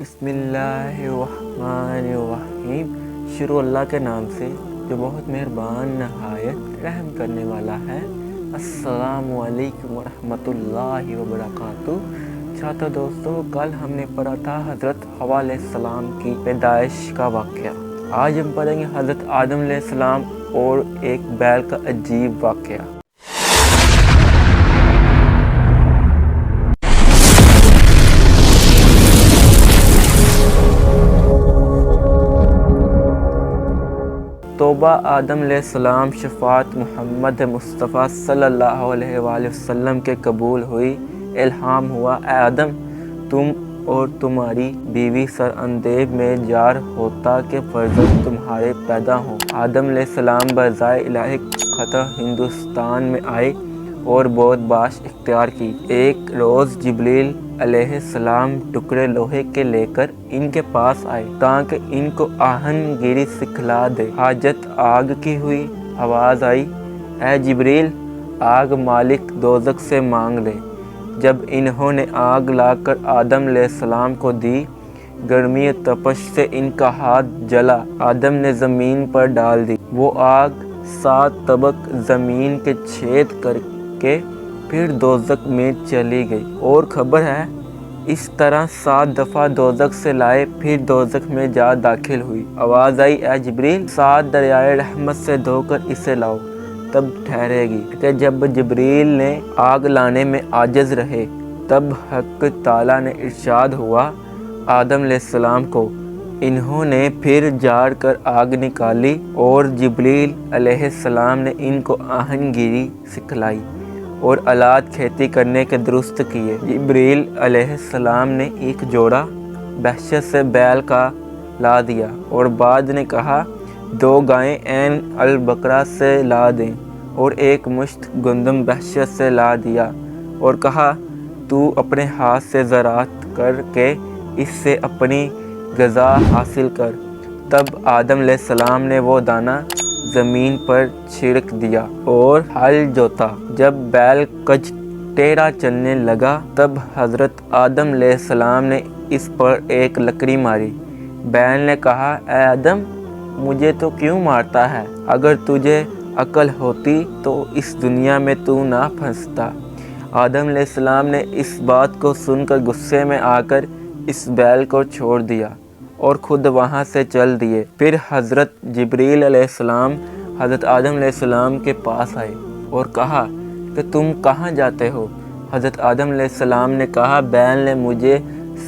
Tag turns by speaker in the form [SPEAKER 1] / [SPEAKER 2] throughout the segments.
[SPEAKER 1] بسم اللہ الرحمن الرحیم۔ شروع اللہ کے نام سے جو بہت مہربان نہایت رحم کرنے والا ہے۔ السلام علیکم ورحمۃ اللہ وبرکاتہ۔ چھاتر دوستو، کل ہم نے پڑھا تھا حضرت حوا علیہ السلام کی پیدائش کا واقعہ۔ آج ہم پڑھیں گے حضرت آدم علیہ السلام اور ایک بیل کا عجیب واقعہ۔ توبہ آدم علیہ السلام شفاعت محمد مصطفیٰ صلی اللہ علیہ وآلہ وسلم کے قبول ہوئی۔ الہام ہوا، اے آدم، تم اور تمہاری بیوی سر اندیب میں جار ہوتا کہ فرزند تمہارے پیدا ہوں۔ آدم علیہ السلام برضائے الہی خطر ہندوستان میں آئے اور بہت باش اختیار کی۔ ایک روز جبریل علیہ السلام ٹکڑے لوہے کے لے کر ان کے پاس آئے تاکہ ان کو آہن گیری سکھلا دے۔ حاجت آگ کی ہوئی، آواز آئی، اے جبریل، آگ مالک دوزخ سے مانگ لے۔ جب انہوں نے آگ لا کر آدم علیہ السلام کو دی، گرمی تپش سے ان کا ہاتھ جلا۔ آدم نے زمین پر ڈال دی۔ وہ آگ 7 طبق زمین کے چھید کر کے پھر دوزخ میں چلی گئی، اور خبر ہے اس طرح 7 دفعہ دوزخ سے لائے، پھر دوزخ میں جا داخل ہوئی۔ آواز آئی، اے جبریل، 7 دریائے رحمت سے دھو کر اسے لاؤ، تب ٹھہرے گی۔ کہ جب جبریل نے آگ لانے میں عاجز رہے، تب حق تعالیٰ نے ارشاد ہوا آدم علیہ السلام کو۔ انہوں نے پھر جاڑ کر آگ نکالی اور جبریل علیہ السلام نے ان کو آہن گیری سکھلائی اور آلات کھیتی کرنے کے درست کیے۔ جبریل علیہ السلام نے ایک جوڑا بحشت سے بیل کا لا دیا، اور بعد نے کہا 2 گائیں عین البقرہ سے لا دیں، اور ایک مشت گندم بحشت سے لا دیا، اور کہا تو اپنے ہاتھ سے زراعت کر کے اس سے اپنی غذا حاصل کر۔ تب آدم علیہ السلام نے وہ دانہ زمین پر چھڑک دیا اور ہل جوتا۔ جب بیل کج ٹیڑھا چلنے لگا، تب حضرت آدم علیہ السلام نے اس پر ایک لکڑی ماری۔ بیل نے کہا، اے آدم، مجھے تو کیوں مارتا ہے؟ اگر تجھے عقل ہوتی تو اس دنیا میں تو نہ پھنستا۔ آدم علیہ السلام نے اس بات کو سن کر غصے میں آ کر اس بیل کو چھوڑ دیا اور خود وہاں سے چل دیے۔ پھر حضرت جبریل علیہ السلام حضرت آدم علیہ السلام کے پاس آئے اور کہا کہ تم کہاں جاتے ہو؟ حضرت آدم علیہ السلام نے کہا، بیل نے مجھے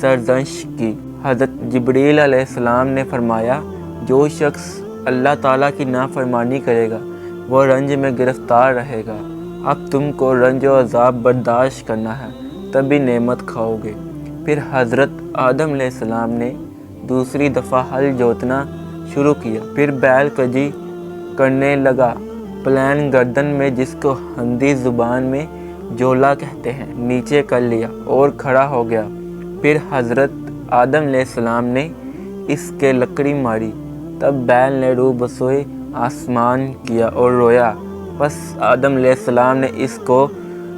[SPEAKER 1] سرزنش کی۔ حضرت جبریل علیہ السلام نے فرمایا، جو شخص اللہ تعالیٰ کی نافرمانی کرے گا وہ رنج میں گرفتار رہے گا۔ اب تم کو رنج و عذاب برداشت کرنا ہے، تبھی نعمت کھاؤ گے۔ پھر حضرت آدم علیہ السلام نے دوسری دفعہ ہل جوتنا شروع کیا۔ پھر بیل کجی کرنے لگا، پلین گردن میں، جس کو ہندی زبان میں جولا کہتے ہیں، نیچے کر لیا اور کھڑا ہو گیا۔ پھر حضرت آدم علیہ السلام نے اس کے لکڑی ماری۔ تب بیل نے رو بسوئے آسمان کیا اور رویا۔ بس آدم علیہ السلام نے اس کو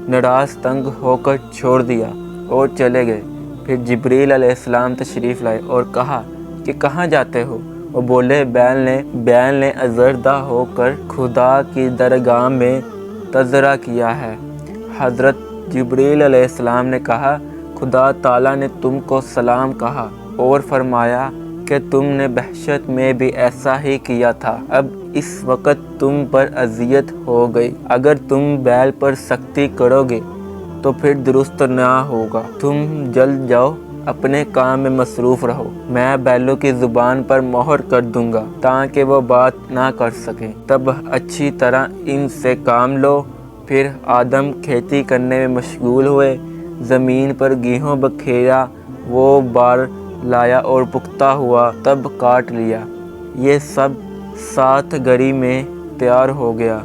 [SPEAKER 1] ناراض تنگ ہو کر چھوڑ دیا اور چلے گئے۔ پھر جبریل علیہ السلام تشریف لائے اور کہا کہ کہاں جاتے ہو؟ وہ بولے، بیل نے آزردہ ہو کر خدا کی درگاہ میں تذرہ کیا ہے۔ حضرت جبریل علیہ السلام نے کہا، خدا تعالیٰ نے تم کو سلام کہا اور فرمایا کہ تم نے بحشت میں بھی ایسا ہی کیا تھا، اب اس وقت تم پر اذیت ہو گئی۔ اگر تم بیل پر سختی کرو گے تو پھر درست نہ ہوگا۔ تم جلد جاؤ، اپنے کام میں مصروف رہو، میں بیلوں کی زبان پر مہر کر دوں گا تاکہ وہ بات نہ کر سکیں۔ تب اچھی طرح ان سے کام لو۔ پھر آدم کھیتی کرنے میں مشغول ہوئے، زمین پر گیہوں بکھیرا، وہ بار لایا اور پختہ ہوا، تب کاٹ لیا۔ یہ سب 7 گھڑی میں تیار ہو گیا۔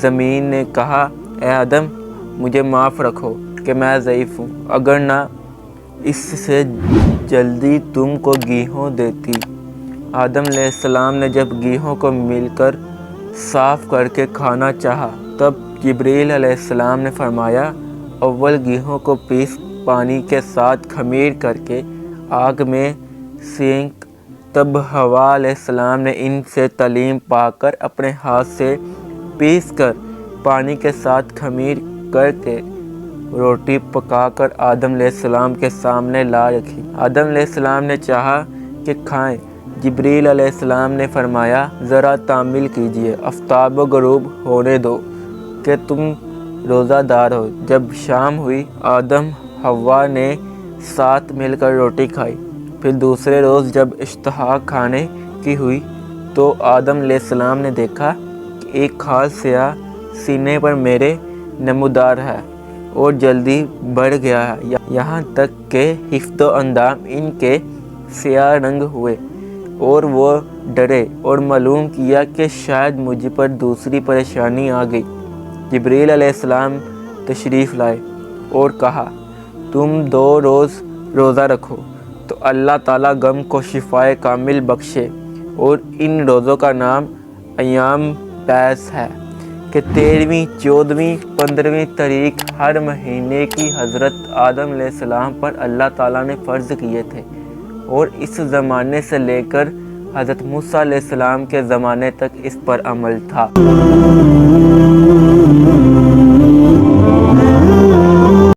[SPEAKER 1] زمین نے کہا، اے آدم، مجھے معاف رکھو کہ میں ضعیف ہوں، اگر نہ اس سے جلدی تم کو گیہوں دیتی۔ آدم علیہ السلام نے جب گیہوں کو مل کر صاف کر کے کھانا چاہا، تب جبریل علیہ السلام نے فرمایا، اول گیہوں کو پیس پانی کے ساتھ خمیر کر کے آگ میں سینک۔ تب حوا علیہ السلام نے ان سے تعلیم پا کر اپنے ہاتھ سے پیس کر پانی کے ساتھ خمیر کر کے روٹی پکا کر آدم علیہ السلام کے سامنے لا رکھی۔ آدم علیہ السلام نے چاہا کہ کھائیں۔ جبریل علیہ السلام نے فرمایا ذرا تأمل کیجئے، آفتاب غروب ہونے دو کہ تم روزہ دار ہو۔ جب شام ہوئی آدم حوا نے ساتھ مل کر روٹی کھائی۔ پھر دوسرے روز جب اشتہا کھانے کی ہوئی تو آدم علیہ السلام نے دیکھا کہ ایک کھال سیاہ سینے پر میرے نمودار ہے اور جلدی بڑھ گیا ہے، یہاں تک کہ حفظ و اندام ان کے سیاہ رنگ ہوئے اور وہ ڈرے اور معلوم کیا کہ شاید مجھ پر دوسری پریشانی آ گئی۔ جبریل علیہ السلام تشریف لائے اور کہا تم 2 روز روزہ رکھو تو اللہ تعالیٰ غم کو شفائے کامل بخشے، اور ان روزوں کا نام ایام بیس ہے کہ 13ویں، 14ویں، 15ویں تاریخ ہر مہینے کی حضرت آدم علیہ السلام پر اللہ تعالیٰ نے فرض کیے تھے، اور اس زمانے سے لے کر حضرت موسیٰ علیہ السلام کے زمانے تک اس پر عمل تھا۔